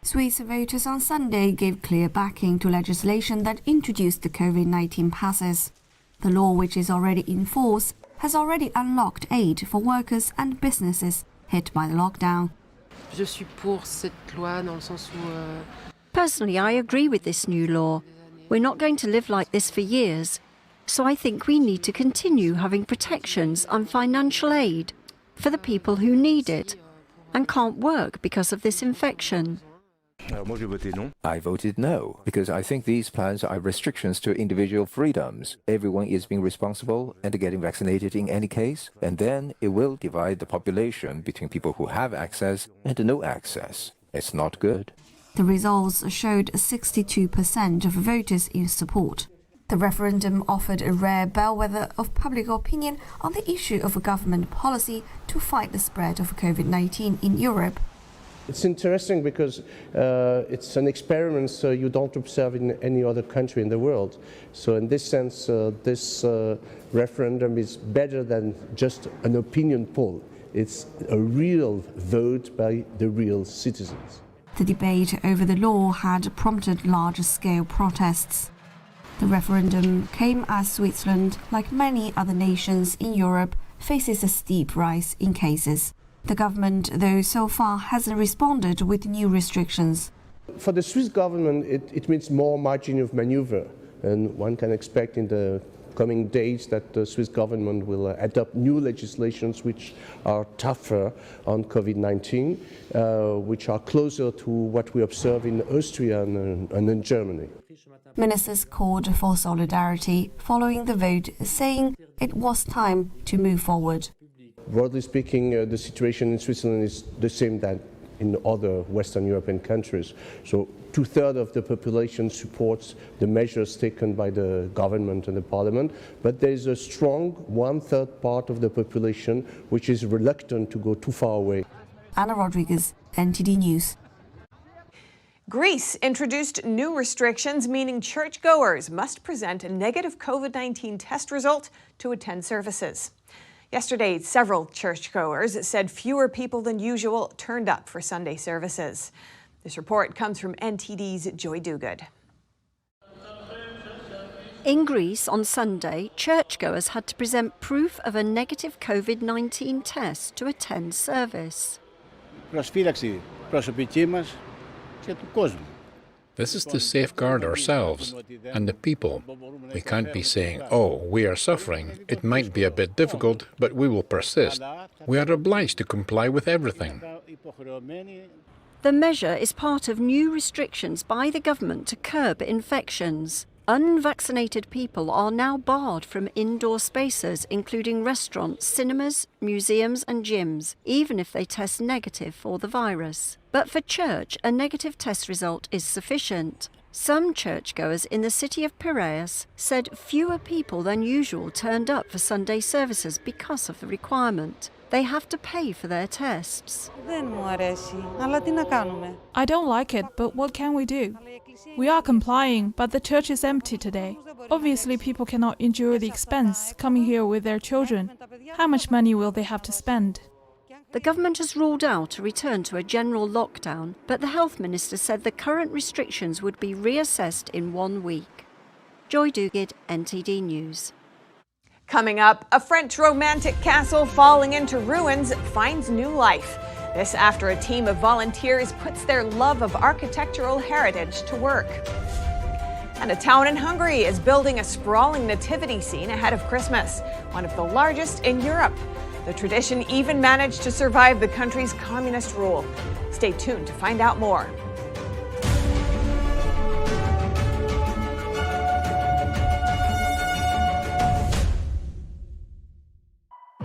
Swiss voters on Sunday gave clear backing to legislation that introduced the COVID-19 passes. The law, which is already in force, has already unlocked aid for workers and businesses hit by the lockdown. Personally, I agree with this new law. We're not going to live like this for years, so I think we need to continue having protections and financial aid for the people who need it and can't work because of this infection. I voted no, because I think these plans are restrictions to individual freedoms. Everyone is being responsible and getting vaccinated in any case, and then it will divide the population between people who have access and no access. It's not good. The results showed 62% of voters in support. The referendum offered a rare bellwether of public opinion on the issue of a government policy to fight the spread of COVID-19 in Europe. It's interesting because it's an experiment you don't observe in any other country in the world. So in this sense, this referendum is better than just an opinion poll. It's a real vote by the real citizens. The debate over the law had prompted large-scale protests. The referendum came as Switzerland, like many other nations in Europe, faces a steep rise in cases. The government, though, so far hasn't responded with new restrictions. For the Swiss government, it means more margin of maneuver, and one can expect in the coming days that the Swiss government will adopt new legislations which are tougher on COVID-19, which are closer to what we observe in Austria and in Germany. Ministers called for solidarity following the vote, saying it was time to move forward. Broadly speaking, the situation in Switzerland is the same that in other Western European countries. So 2/3 of the population supports the measures taken by the government and the parliament, but there is a strong 1/3 part of the population which is reluctant to go too far away. Anna Rodriguez, NTD News. Greece introduced new restrictions, meaning churchgoers must present a negative COVID-19 test result to attend services. Yesterday, several churchgoers said fewer people than usual turned up for Sunday services. This report comes from NTD's Joy Duguid. In Greece on Sunday, churchgoers had to present proof of a negative COVID-19 test to attend service. Προσφύλαξη προσωπική μας και του κόσμου. This is to safeguard ourselves and the people. We can't be saying, oh, we are suffering. It might be a bit difficult, but we will persist. We are obliged to comply with everything. The measure is part of new restrictions by the government to curb infections. Unvaccinated people are now barred from indoor spaces, including restaurants, cinemas, museums and gyms, even if they test negative for the virus. But for church, a negative test result is sufficient. Some churchgoers in the city of Piraeus said fewer people than usual turned up for Sunday services because of the requirement. They have to pay for their tests. I don't like it, but what can we do? We are complying, but the church is empty today. Obviously, people cannot endure the expense coming here with their children. How much money will they have to spend? The government has ruled out a return to a general lockdown, but the health minister said the current restrictions would be reassessed in 1 week. Joy Duguid, NTD News. Coming up, a French romantic castle falling into ruins finds new life. This after a team of volunteers puts their love of architectural heritage to work. And a town in Hungary is building a sprawling nativity scene ahead of Christmas, one of the largest in Europe. The tradition even managed to survive the country's communist rule. Stay tuned to find out more.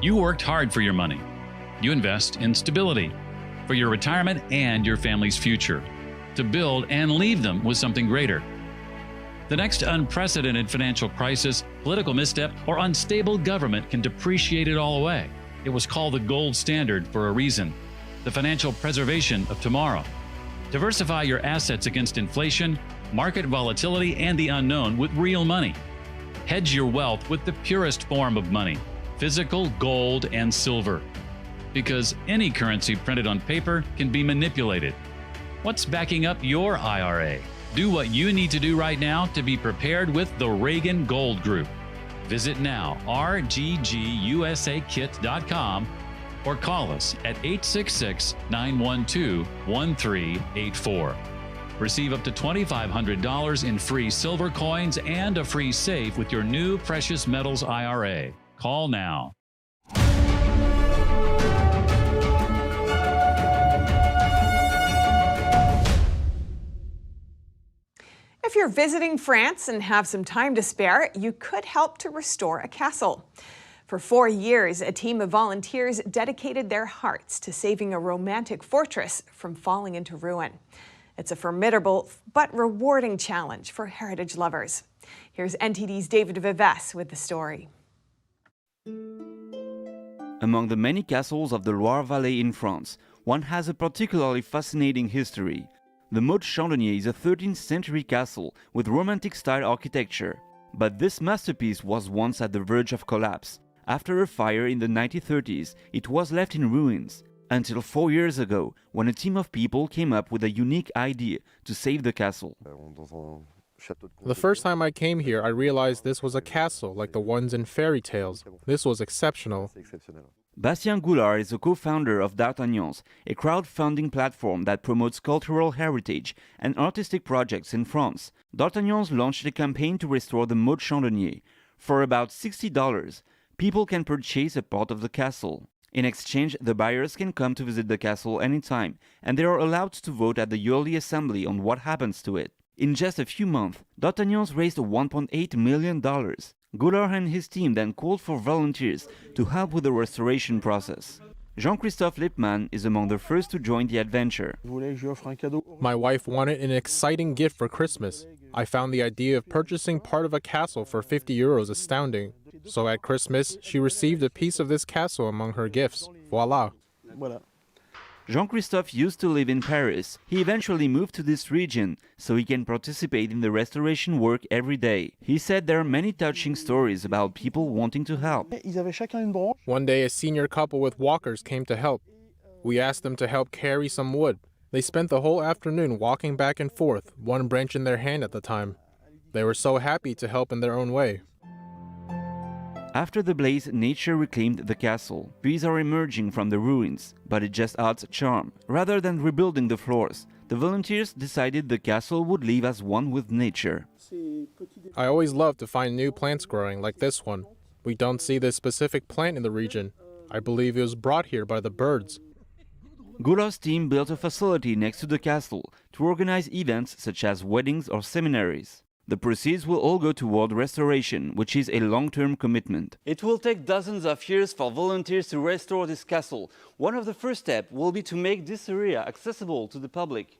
You worked hard for your money. You invest in stability for your retirement and your family's future, to build and leave them with something greater. The next unprecedented financial crisis, political misstep, or unstable government can depreciate it all away. It was called the gold standard for a reason, the financial preservation of tomorrow. Diversify your assets against inflation, market volatility, and the unknown with real money. Hedge your wealth with the purest form of money, physical gold and silver. Because any currency printed on paper can be manipulated. What's backing up your IRA? Do what you need to do right now to be prepared with the Reagan Gold Group. Visit now, rggusakit.com, or call us at 866-912-1384. Receive up to $2,500 in free silver coins and a free safe with your new precious metals IRA. Call now. If you're visiting France and have some time to spare, you could help to restore a castle. For 4 years, a team of volunteers dedicated their hearts to saving a romantic fortress from falling into ruin. It's a formidable but rewarding challenge for heritage lovers. Here's NTD's David Vives with the story. Among the many castles of the Loire Valley in France, one has a particularly fascinating history. The Motte Chandonnier is a 13th century castle with romantic-style architecture. But this masterpiece was once at the verge of collapse. After a fire in the 1930s, it was left in ruins, until 4 years ago, when a team of people came up with a unique idea to save the castle. The first time I came here, I realized this was a castle like the ones in fairy tales. This was exceptional. Bastien Goulard is a co-founder of D'Artagnans, a crowdfunding platform that promotes cultural heritage and artistic projects in France. D'Artagnans launched a campaign to restore the Motte Chandonnier. For about $60, people can purchase a part of the castle. In exchange, the buyers can come to visit the castle anytime, and they are allowed to vote at the yearly assembly on what happens to it. In just a few months, D'Artagnans raised $1.8 million. Goulard and his team then called for volunteers to help with the restoration process. Jean-Christophe Lippmann is among the first to join the adventure. My wife wanted an exciting gift for Christmas. I found the idea of purchasing part of a castle for €50 astounding. So at Christmas, she received a piece of this castle among her gifts. Voila. Jean-Christophe used to live in Paris. He eventually moved to this region so he can participate in the restoration work every day. He said there are many touching stories about people wanting to help. One day, a senior couple with walkers came to help. We asked them to help carry some wood. They spent the whole afternoon walking back and forth, one branch in their hand at the time. They were so happy to help in their own way. After the blaze, nature reclaimed the castle. Trees are emerging from the ruins, but it just adds charm. Rather than rebuilding the floors, the volunteers decided the castle would live as one with nature. I always love to find new plants growing, like this one. We don't see this specific plant in the region. I believe it was brought here by the birds. Goulard's team built a facility next to the castle to organize events such as weddings or seminaries. The proceeds will all go toward restoration, which is a long-term commitment. It will take dozens of years for volunteers to restore this castle. One of the first steps will be to make this area accessible to the public.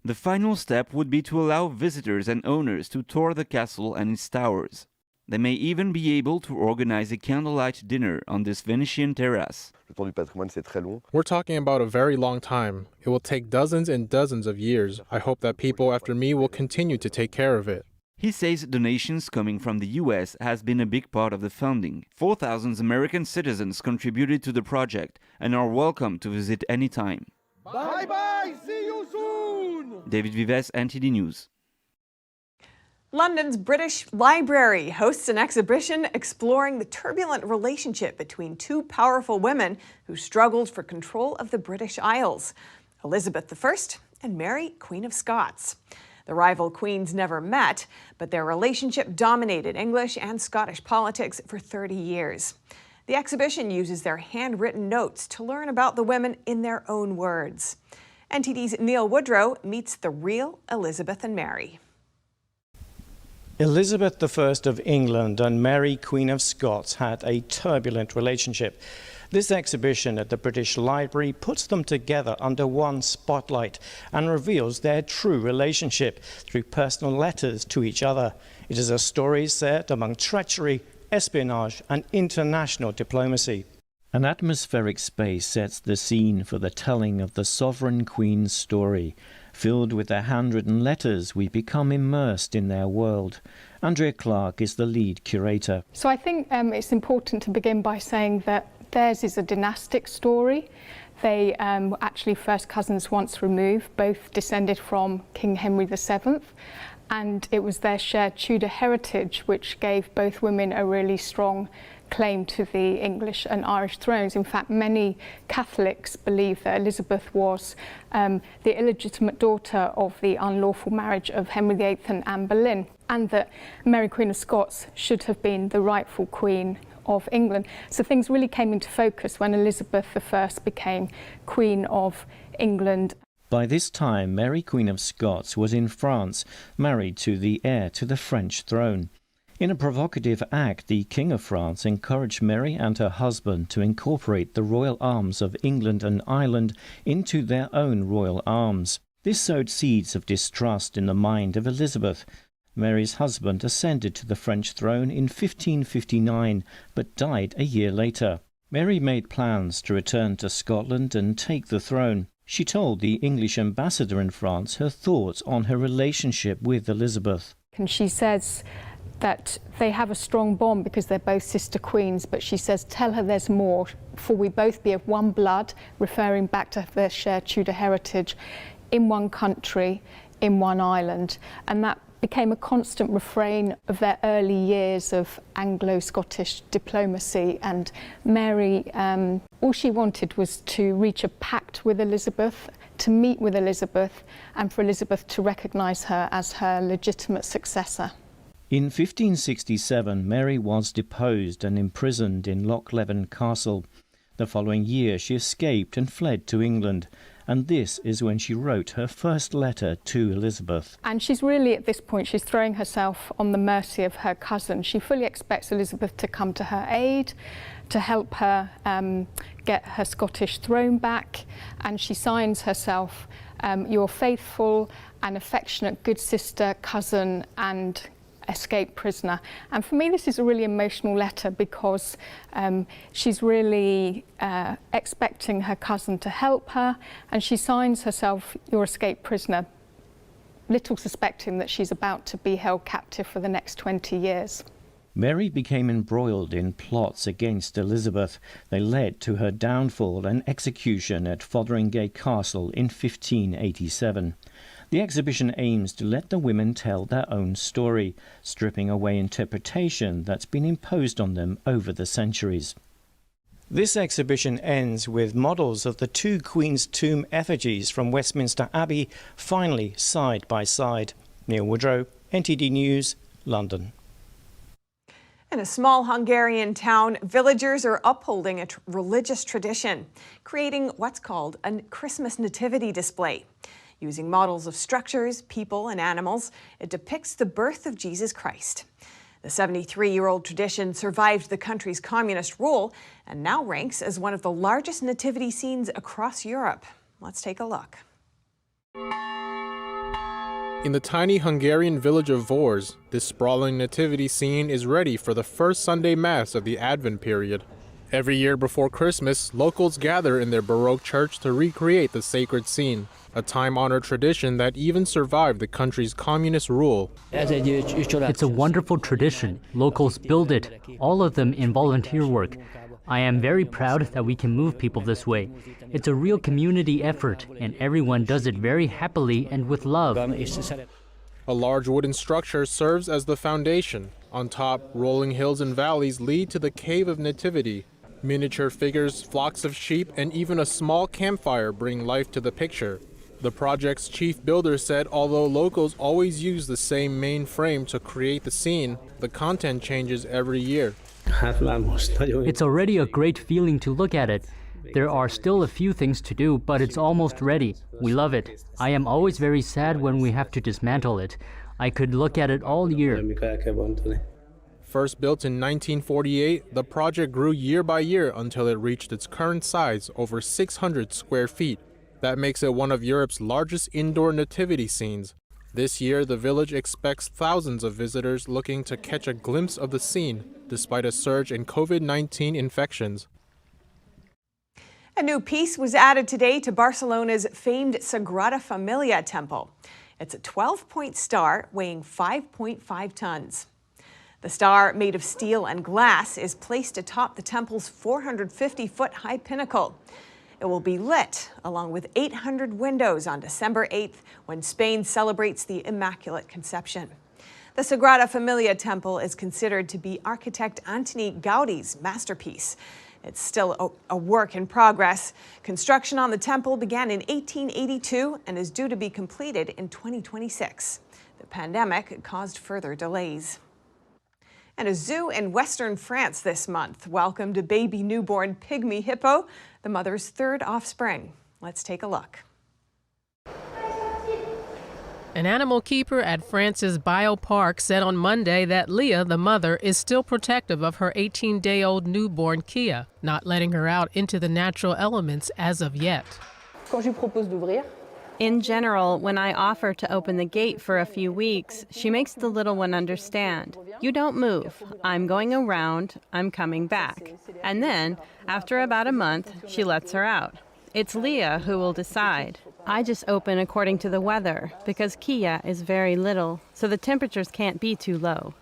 The final step would be to allow visitors and owners to tour the castle and its towers. They may even be able to organize a candlelight dinner on this Venetian terrace. We're talking about a very long time. It will take dozens and dozens of years. I hope that people after me will continue to take care of it. He says donations coming from the US has been a big part of the funding. 4,000 American citizens contributed to the project and are welcome to visit anytime. Bye-bye! See you soon! David Vives, NTD News. London's British Library hosts an exhibition exploring the turbulent relationship between two powerful women who struggled for control of the British Isles, Elizabeth I and Mary, Queen of Scots. The rival queens never met, but their relationship dominated English and Scottish politics for 30 years. The exhibition uses their handwritten notes to learn about the women in their own words. NTD's Neil Woodrow meets the real Elizabeth and Mary. Elizabeth I of England and Mary, Queen of Scots, had a turbulent relationship. This exhibition at the British Library puts them together under one spotlight and reveals their true relationship through personal letters to each other. It is a story set among treachery, espionage, and international diplomacy. An atmospheric space sets the scene for the telling of the sovereign queen's story. Filled with their handwritten letters, we become immersed in their world. Andrea Clark is the lead curator. So I think it's important to begin by saying that theirs is a dynastic story. They were actually first cousins once removed, both descended from King Henry VII, and it was their shared Tudor heritage which gave both women a really strong claim to the English and Irish thrones. In fact, many Catholics believe that Elizabeth was the illegitimate daughter of the unlawful marriage of Henry VIII and Anne Boleyn, and that Mary, Queen of Scots, should have been the rightful Queen of England. So things really came into focus when Elizabeth I became Queen of England. By this time, Mary, Queen of Scots, was in France, married to the heir to the French throne. In a provocative act, the King of France encouraged Mary and her husband to incorporate the royal arms of England and Ireland into their own royal arms. This sowed seeds of distrust in the mind of Elizabeth. Mary's husband ascended to the French throne in 1559, but died a year later. Mary made plans to return to Scotland and take the throne. She told the English ambassador in France her thoughts on her relationship with Elizabeth. And she says that they have a strong bond because they're both sister queens, but she says, tell her there's more, for we both be of one blood, referring back to their shared Tudor heritage, in one country, in one island. And that became a constant refrain of their early years of Anglo-Scottish diplomacy. And Mary, all she wanted was to reach a pact with Elizabeth, to meet with Elizabeth, and for Elizabeth to recognise her as her legitimate successor. In 1567, Mary was deposed and imprisoned in Loch Leven Castle. The following year, she escaped and fled to England, and this is when she wrote her first letter to Elizabeth. And she's really, at this point, she's throwing herself on the mercy of her cousin. She fully expects Elizabeth to come to her aid, to help her get her Scottish throne back, and she signs herself, your faithful and affectionate good sister, cousin, and escaped prisoner. And for me, this is a really emotional letter because she's really expecting her cousin to help her, and she signs herself your escaped prisoner, little suspecting that she's about to be held captive for the next 20 years. Mary became embroiled in plots against Elizabeth. They led to her downfall and execution at Fotheringay Castle in 1587. The exhibition aims to let the women tell their own story, stripping away interpretation that's been imposed on them over the centuries. This exhibition ends with models of the two Queen's tomb effigies from Westminster Abbey finally side by side. Neil Woodrow, NTD News, London. In a small Hungarian town, villagers are upholding a religious tradition, creating what's called a Christmas nativity display. Using models of structures, people, and animals, it depicts the birth of Jesus Christ. The 73-year-old tradition survived the country's communist rule and now ranks as one of the largest nativity scenes across Europe. Let's take a look. In the tiny Hungarian village of Vors, this sprawling nativity scene is ready for the first Sunday Mass of the Advent period. Every year before Christmas, locals gather in their Baroque church to recreate the sacred scene, a time-honored tradition that even survived the country's communist rule. It's a wonderful tradition. Locals build it, all of them in volunteer work. I am very proud that we can move people this way. It's a real community effort, and everyone does it very happily and with love. A large wooden structure serves as the foundation. On top, rolling hills and valleys lead to the Cave of Nativity. Miniature figures, flocks of sheep, and even a small campfire bring life to the picture. The project's chief builder said although locals always use the same main frame to create the scene, the content changes every year. It's already a great feeling to look at it. There are still a few things to do, but it's almost ready. We love it. I am always very sad when we have to dismantle it. I could look at it all year. First built in 1948, the project grew year by year until it reached its current size, over 600 square feet. That makes it one of Europe's largest indoor nativity scenes. This year, the village expects thousands of visitors looking to catch a glimpse of the scene, despite a surge in COVID-19 infections. A new piece was added today to Barcelona's famed Sagrada Familia temple. It's a 12-point star weighing 5.5 tons. The star, made of steel and glass, is placed atop the temple's 450-foot high pinnacle. It will be lit along with 800 windows on December 8th when Spain celebrates the Immaculate Conception. The Sagrada Familia temple is considered to be architect Antoni Gaudi's masterpiece. It's still a work in progress. Construction on the temple began in 1882 and is due to be completed in 2026. The pandemic caused further delays. And a zoo in western France this month welcomed a baby newborn Pygmy hippo, the mother's third offspring. Let's take a look. An animal keeper at France's biopark said on Monday that Leah, the mother, is still protective of her 18-day-old newborn Kia, not letting her out into the natural elements as of yet. In general, when I offer to open the gate for a few weeks, she makes the little one understand. You don't move. I'm going around. I'm coming back. And then, after about a month, she lets her out. It's Leah who will decide. I just open according to the weather because Kia is very little, so the temperatures can't be too low.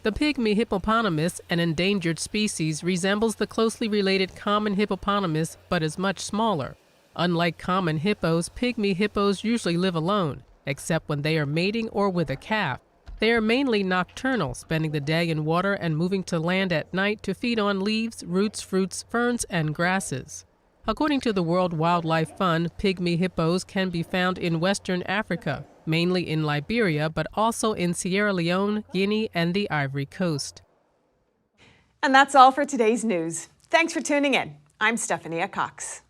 The pygmy hippopotamus, an endangered species, resembles the closely related common hippopotamus but is much smaller. Unlike common hippos, pygmy hippos usually live alone, except when they are mating or with a calf. They are mainly nocturnal, spending the day in water and moving to land at night to feed on leaves, roots, fruits, ferns, and grasses. According to the World Wildlife Fund, pygmy hippos can be found in Western Africa, mainly in Liberia, but also in Sierra Leone, Guinea, and the Ivory Coast. And that's all for today's news. Thanks for tuning in. I'm Stephanie Cox.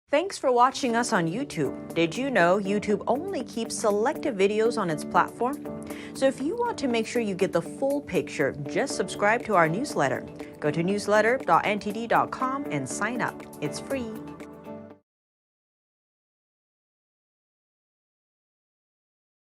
Thanks for watching us on YouTube. Did you know YouTube only keeps selected videos on its platform? So if you want to make sure you get the full picture, just subscribe to our newsletter. Go to newsletter.ntd.com and sign up. It's free.